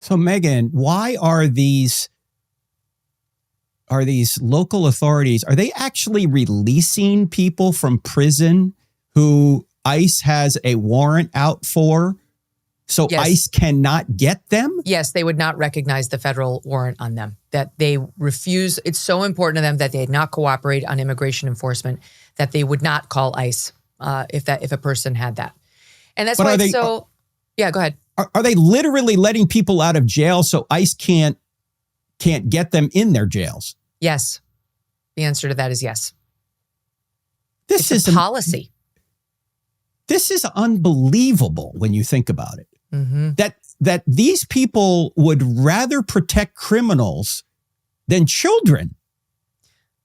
So, Megan, why are these local authorities, are they actually releasing people from prison who ICE has a warrant out for? So Yes. ICE cannot get them? Yes, they would not recognize the federal warrant on them, that they refuse. It's so important to them that they not cooperate on immigration enforcement, that they would not call ICE if a person had that. And that's why it's so, yeah, go ahead. Are they literally letting people out of jail so ICE can't get them in their jails? Yes. The answer to that is yes. This is a policy. This is unbelievable when you think about it. Mm-hmm. That these people would rather protect criminals than children,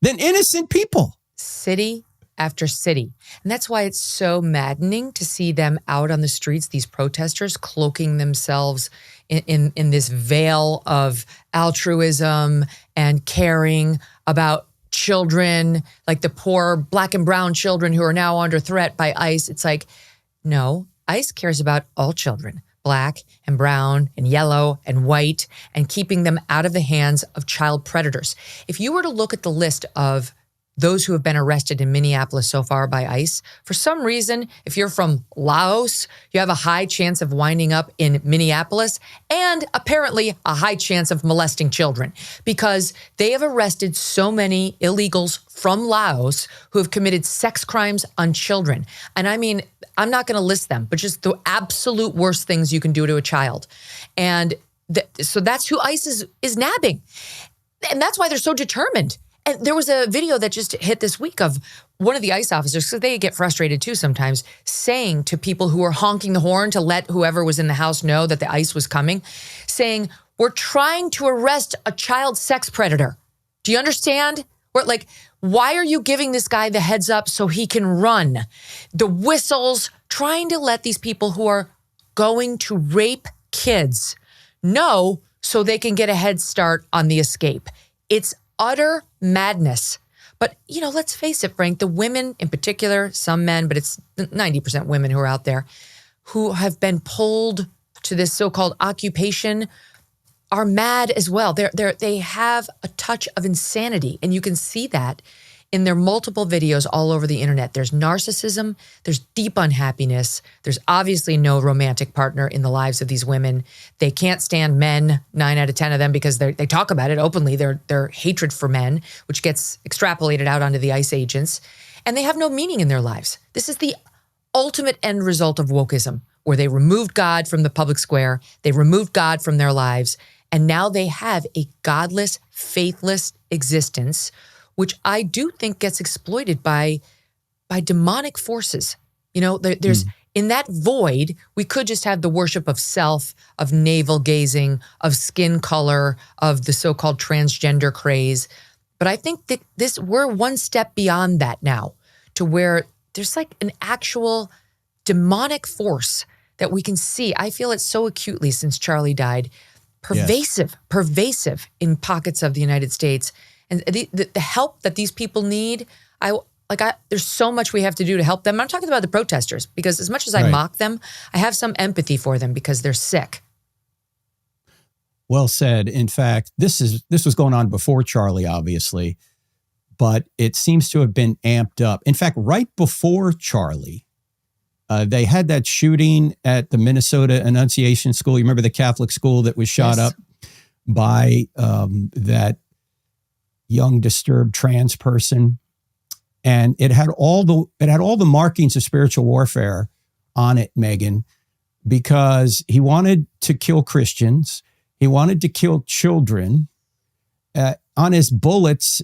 than innocent people. City after city. And that's why it's so maddening to see them out on the streets, these protesters cloaking themselves in this veil of altruism and caring about children, like the poor black and brown children who are now under threat by ICE. It's like, no, ICE cares about all children, black and brown and yellow and white, and keeping them out of the hands of child predators. If you were to look at the list of those who have been arrested in Minneapolis so far by ICE, for some reason, if you're from Laos, you have a high chance of winding up in Minneapolis, and apparently a high chance of molesting children, because they have arrested so many illegals from Laos who have committed sex crimes on children. And I mean, I'm not going to list them, but just the absolute worst things you can do to a child. And so that's who ICE is nabbing. And that's why they're so determined. And there was a video that just hit this week of one of the ICE officers, because they get frustrated too sometimes, saying to people who are honking the horn to let whoever was in the house know that the ICE was coming, saying, we're trying to arrest a child sex predator. Do you understand? We're like, why are you giving this guy the heads up so he can run? The whistles, trying to let these people who are going to rape kids know so they can get a head start on the escape. It's utter madness. But, you know, let's face it, Frank, the women in particular, some men, but it's 90% women who are out there who have been pulled to this so-called occupation are mad as well. They have a touch of insanity, and you can see that in their multiple videos all over the internet. There's narcissism, there's deep unhappiness, there's obviously no romantic partner in the lives of these women. They can't stand men, 9 out of 10 of them, because they talk about it openly, their hatred for men, which gets extrapolated out onto the ICE agents, and they have no meaning in their lives. This is the ultimate end result of wokeism, where they removed God from the public square, they removed God from their lives, and now they have a godless, faithless existence, which I do think gets exploited by demonic forces. You know, there's in that void, we could just have the worship of self, of navel gazing, of skin color, of the so-called transgender craze. But I think that we're one step beyond that now, to where there's like an actual demonic force that we can see. I feel it so acutely since Charlie died, pervasive in pockets of the United States. And the help that these people need, there's so much we have to do to help them. I'm talking about the protesters, because as much as I mock them, I have some empathy for them because they're sick. Well said. In fact, this was going on before Charlie, obviously, but it seems to have been amped up. In fact, right before Charlie, they had that shooting at the Minnesota Annunciation School. You remember the Catholic school that was shot up by that young disturbed trans person, and it had all the markings of spiritual warfare on it, Megan, because he wanted to kill Christians, he wanted to kill children. On his bullets,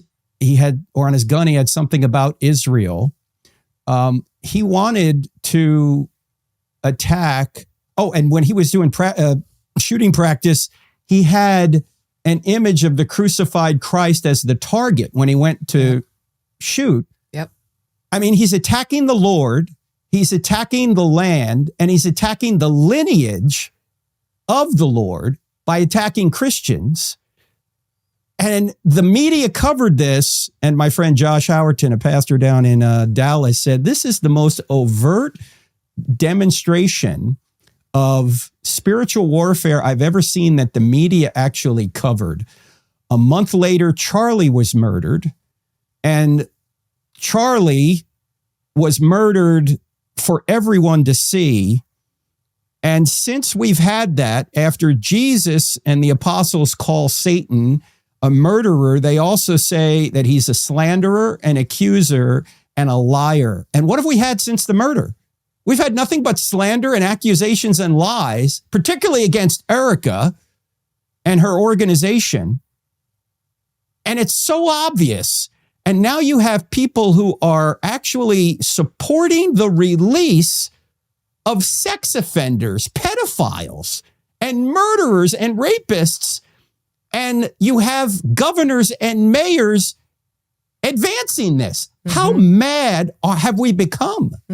on his gun, he had something about Israel. He wanted to attack. Oh, and when he was doing shooting practice, he had an image of the crucified Christ as the target when he went to shoot. Yep. I mean, he's attacking the Lord, he's attacking the land, and he's attacking the lineage of the Lord by attacking Christians. And the media covered this, and my friend Josh Howerton, a pastor down in Dallas, said this is the most overt demonstration of spiritual warfare I've ever seen that the media actually covered. A month later, Charlie was murdered, and Charlie was murdered for everyone to see. And since we've had that, after Jesus and the apostles call Satan a murderer, they also say that he's a slanderer, an accuser, and a liar. And what have we had since the murder? We've had nothing but slander and accusations and lies, particularly against Erica and her organization. And it's so obvious. And now you have people who are actually supporting the release of sex offenders, pedophiles, and murderers and rapists. And you have governors and mayors advancing this. How mad have we become?